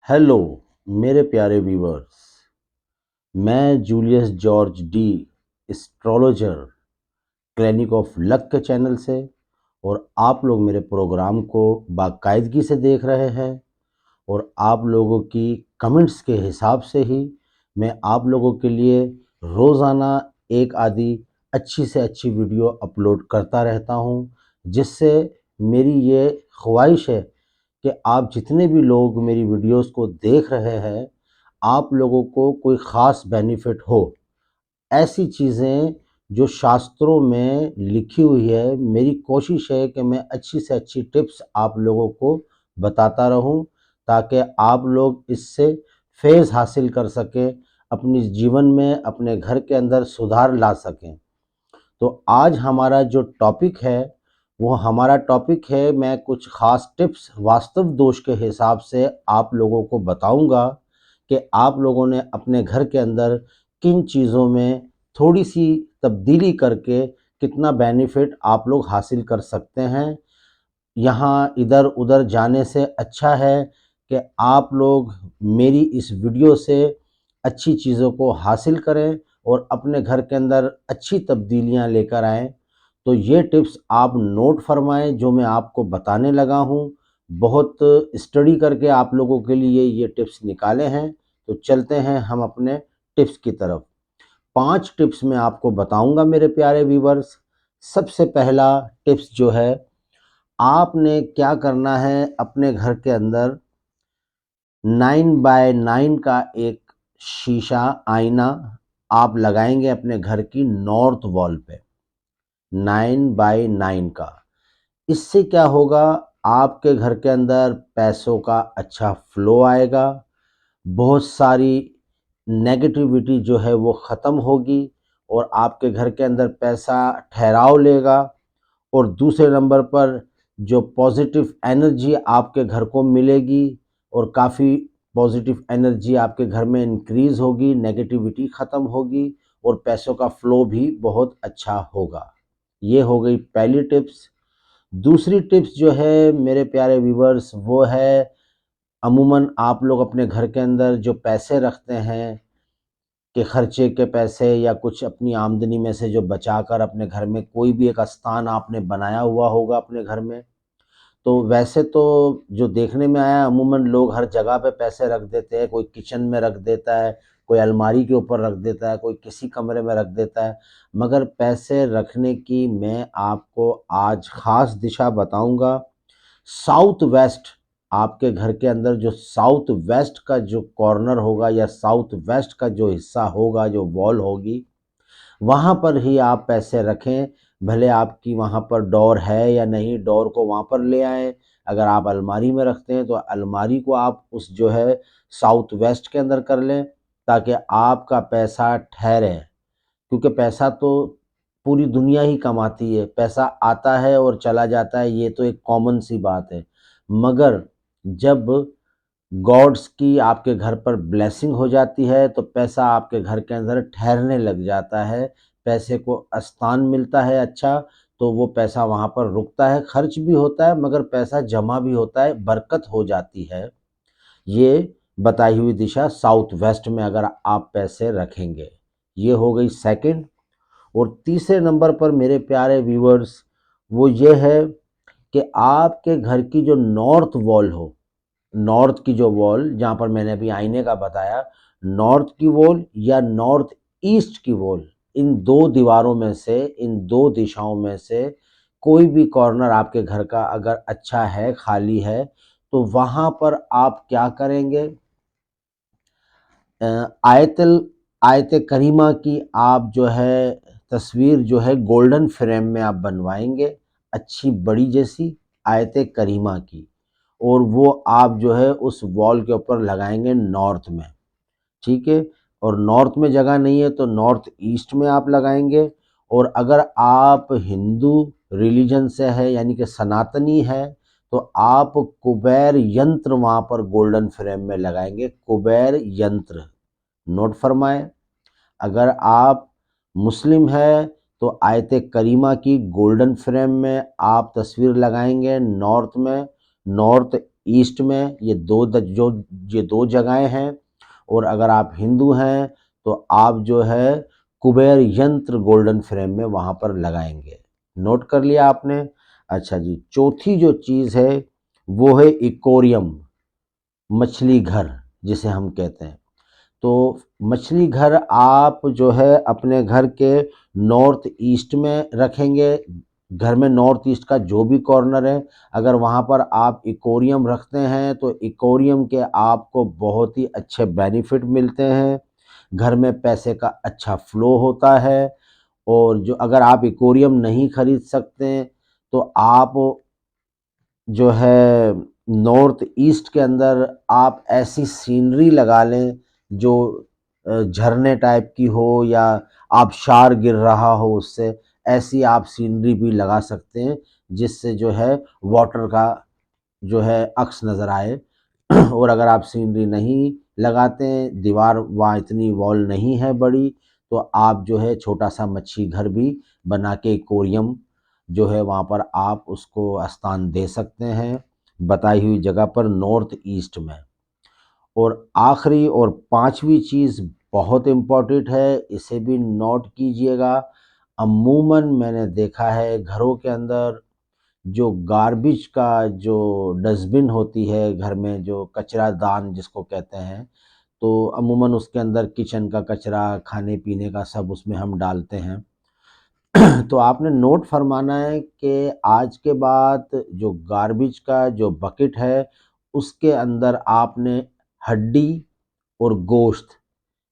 Hello मेरे प्यारे viewers. मैं Julius George D, astrologer, clinic of luck के चैनल से, और आप लोग मेरे प्रोग्राम को बाकायदगी से देख रहे हैं। और आप लोगों की कमेंट्स के हिसाब से ही मैं आप लोगों के लिए रोज़ाना एक आधी अच्छी से अच्छी वीडियो अपलोड करता रहता हूं, जिससे मेरी ये ख्वाहिश है कि आप जितने भी लोग मेरी वीडियोस को देख रहे हैं, आप लोगों को कोई ख़ास बेनिफिट हो। ऐसी चीज़ें जो शास्त्रों में लिखी हुई है, मेरी कोशिश है कि मैं अच्छी से अच्छी टिप्स आप लोगों को बताता रहूं, ताकि आप लोग इससे फैज़ हासिल कर सकें, अपने जीवन में अपने घर के अंदर सुधार ला सकें। तो आज हमारा जो टॉपिक है, वो हमारा टॉपिक है, मैं कुछ ख़ास टिप्स वास्तव दोष के हिसाब से आप लोगों को बताऊंगा कि आप लोगों ने अपने घर के अंदर किन चीज़ों में थोड़ी सी तब्दीली करके कितना बेनिफिट आप लोग हासिल कर सकते हैं। यहाँ इधर उधर जाने से अच्छा है कि आप लोग मेरी इस वीडियो से अच्छी चीज़ों को हासिल करें और अपने घर के अंदर अच्छी तब्दीलियाँ लेकर आएँ। तो ये टिप्स आप नोट फरमाएं जो मैं आपको बताने लगा हूँ। बहुत स्टडी करके आप लोगों के लिए ये टिप्स निकाले हैं। तो चलते हैं हम अपने टिप्स की तरफ। 5 टिप्स मैं आपको बताऊंगा मेरे प्यारे व्यूवर्स। सबसे पहला टिप्स जो है, आपने क्या करना है, अपने घर के अंदर 9x9 का एक शीशा आईना आप लगाएंगे अपने घर की नॉर्थ वॉल पे। 9x9 का, इससे क्या होगा, आपके घर के अंदर पैसों का अच्छा फ्लो आएगा। बहुत सारी नेगेटिविटी जो है वो ख़त्म होगी और आपके घर के अंदर पैसा ठहराव लेगा। और दूसरे नंबर पर जो पॉजिटिव एनर्जी आपके घर को मिलेगी, और काफ़ी पॉजिटिव एनर्जी आपके घर में इंक्रीज़ होगी, नेगेटिविटी ख़त्म होगी और पैसों का फ्लो भी बहुत अच्छा होगा। ये हो गई पहली टिप्स। दूसरी टिप्स जो है मेरे प्यारे व्यूवर्स, वो है, अमूमन आप लोग अपने घर के अंदर जो पैसे रखते हैं, कि खर्चे के पैसे या कुछ अपनी आमदनी में से जो बचाकर अपने घर में कोई भी एक स्थान आपने बनाया हुआ होगा अपने घर में। तो वैसे तो जो देखने में आया, अमूमन लोग हर जगह पे पैसे रख देते हैं। कोई किचन में रख देता है, कोई अलमारी के ऊपर रख देता है, कोई किसी कमरे में रख देता है। मगर पैसे रखने की मैं आपको आज ख़ास दिशा बताऊंगा। साउथ वेस्ट, आपके घर के अंदर जो साउथ वेस्ट का जो कॉर्नर होगा या साउथ वेस्ट का जो हिस्सा होगा, जो वॉल होगी, वहाँ पर ही आप पैसे रखें। भले आपकी वहाँ पर डोर है या नहीं, डोर को वहाँ पर ले आएँ। अगर आप अलमारी में रखते हैं तो अलमारी को आप उस जो है साउथ वेस्ट के अंदर कर लें, ताकि आपका पैसा ठहरे। क्योंकि पैसा तो पूरी दुनिया ही कमाती है, पैसा आता है और चला जाता है, ये तो एक कॉमन सी बात है। मगर जब गॉड्स की आपके घर पर ब्लेसिंग हो जाती है, तो पैसा आपके घर के अंदर ठहरने लग जाता है। पैसे को स्थान मिलता है अच्छा, तो वो पैसा वहाँ पर रुकता है, खर्च भी होता है मगर पैसा जमा भी होता है, बरकत हो जाती है। ये बताई हुई दिशा साउथ वेस्ट में अगर आप पैसे रखेंगे। ये हो गई सेकंड। और तीसरे नंबर पर मेरे प्यारे व्यूअर्स, वो ये है कि आपके घर की जो नॉर्थ वॉल हो, नॉर्थ की जो वॉल, जहाँ पर मैंने अभी आईने का बताया, नॉर्थ की वॉल या नॉर्थ ईस्ट की वॉल, इन दो दीवारों में से, इन दो दिशाओं में से कोई भी कॉर्नर आपके घर का अगर अच्छा है, खाली है, तो वहाँ पर आप क्या करेंगे, आयतल आयत करीमा की आप जो है तस्वीर जो है गोल्डन फ्रेम में आप बनवाएंगे, अच्छी बड़ी जैसी आयत करीमा की, और वो आप जो है उस वॉल के ऊपर लगाएंगे नॉर्थ में। ठीक है। और नॉर्थ में जगह नहीं है तो नॉर्थ ईस्ट में आप लगाएंगे। और अगर आप हिंदू रिलीजन से है, यानी कि सनातनी है, तो आप कुबेर यंत्र वहाँ पर गोल्डन फ्रेम में लगाएंगे, कुबेर यंत्र, नोट फरमाएं। अगर आप मुस्लिम है तो आयत करीमा की गोल्डन फ्रेम में आप तस्वीर लगाएंगे नॉर्थ में। नॉर्थ ईस्ट में ये दो जगहें हैं। और अगर आप हिंदू हैं तो आप जो है कुबेर यंत्र गोल्डन फ्रेम में वहाँ पर लगाएंगे। नोट कर लिया आपने? अच्छा जी, चौथी जो चीज़ है वो है इकोरियम, मछली घर जिसे हम कहते हैं। तो मछली घर आप जो है अपने घर के नॉर्थ ईस्ट में रखेंगे। घर में नॉर्थ ईस्ट का जो भी कॉर्नर है, अगर वहाँ पर आप इकोरियम रखते हैं तो इकोरियम के आपको बहुत ही अच्छे बेनिफिट मिलते हैं। घर में पैसे का अच्छा फ्लो होता है। और जो अगर आप इकोरियम नहीं खरीद सकते तो आप जो है नॉर्थ ईस्ट के अंदर आप ऐसी सीनरी लगा लें जो झरने टाइप की हो या आबशार गिर रहा हो उससे, ऐसी आप सीनरी भी लगा सकते हैं जिससे जो है वाटर का जो है अक्स नज़र आए। और अगर आप सीनरी नहीं लगाते हैं, दीवार वहाँ इतनी वॉल नहीं है बड़ी, तो आप जो है छोटा सा मच्छी घर भी बना के एक्वेरियम जो है वहाँ पर आप उसको स्थान दे सकते हैं बताई हुई जगह पर नॉर्थ ईस्ट में। और आखिरी और पांचवी चीज़ बहुत इम्पोर्टेंट है, इसे भी नोट कीजिएगा। अमूमन मैंने देखा है घरों के अंदर जो गार्बेज का जो डस्टबिन होती है, घर में जो कचरा दान जिसको कहते हैं, तो अमूमन उसके अंदर किचन का कचरा, खाने पीने का सब उसमें हम डालते हैं। तो आपने नोट फरमाना है कि आज के बाद जो गार्बेज का जो बकेट है उसके अंदर आपने हड्डी और गोश्त,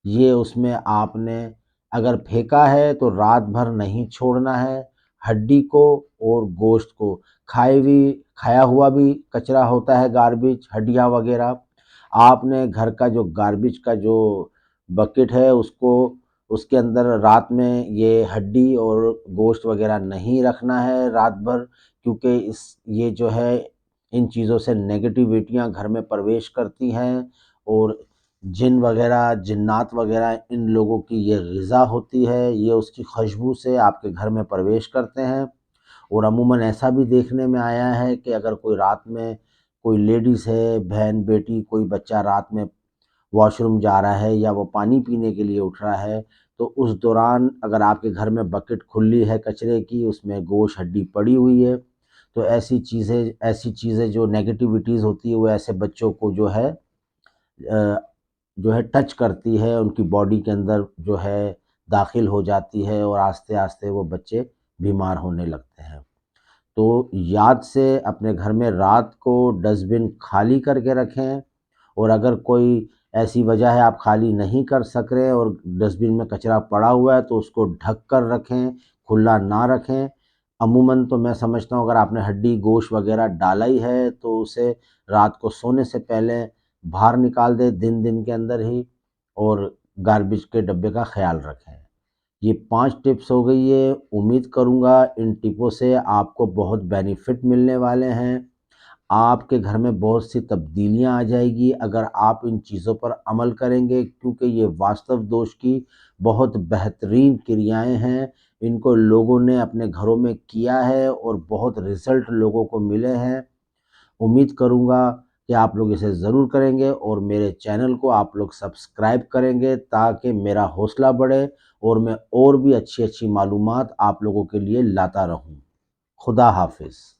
ये उसमें आपने अगर फेंका है तो रात भर नहीं छोड़ना है। हड्डी को और गोश्त को, खाया हुआ भी कचरा होता है गार्बेज, हड्डियाँ वगैरह, आपने घर का जो गार्बेज का जो बकेट है उसको उसके अंदर रात में ये हड्डी और गोश्त वगैरह नहीं रखना है रात भर। क्योंकि इस ये जो है इन चीज़ों से नेगेटिविटियाँ घर में प्रवेश करती हैं और जिन वगैरह, जिन्नात वगैरह, इन लोगों की ये ग़िज़ा होती है, ये उसकी खुशबू से आपके घर में प्रवेश करते हैं। और अमूमन ऐसा भी देखने में आया है कि अगर कोई रात में कोई लेडीज़ है, बहन, बेटी, कोई बच्चा रात में वॉशरूम जा रहा है या वो पानी पीने के लिए उठ रहा है, तो उस दौरान अगर आपके घर में बकेट खुली है कचरे की, उसमें गोश्त, हड्डी पड़ी हुई है, तो ऐसी चीज़ें जो नेगेटिविटीज़ होती है वो ऐसे बच्चों को जो है टच करती है, उनकी बॉडी के अंदर जो है दाखिल हो जाती है और आस्ते-आस्ते वो बच्चे बीमार होने लगते हैं। तो याद से अपने घर में रात को डस्टबिन खाली करके रखें। और अगर कोई ऐसी वजह है आप खाली नहीं कर सक रहे और डस्टबिन में कचरा पड़ा हुआ है तो उसको ढक कर रखें, खुला ना रखें। अमूमन तो मैं समझता हूँ अगर आपने हड्डी गोश्त वगैरह डाला ही है तो उसे रात को सोने से पहले बाहर निकाल दें दिन के अंदर ही, और गार्बेज के डब्बे का ख्याल रखें। ये 5 टिप्स हो गई है। उम्मीद करूँगा इन टिपों से आपको बहुत बेनिफिट मिलने वाले हैं। आपके घर में बहुत सी तब्दीलियाँ आ जाएगी अगर आप इन चीज़ों पर अमल करेंगे, क्योंकि ये वास्तव दोष की बहुत बेहतरीन क्रियाएँ हैं। इनको लोगों ने अपने घरों में किया है और बहुत रिज़ल्ट लोगों को मिले हैं। उम्मीद करूँगा कि आप लोग इसे ज़रूर करेंगे और मेरे चैनल को आप लोग सब्सक्राइब करेंगे ताकि मेरा हौसला बढ़े और मैं और भी अच्छी-अच्छी मालूमात आप लोगों के लिए लाता रहूँ। खुदा हाफ़िज़।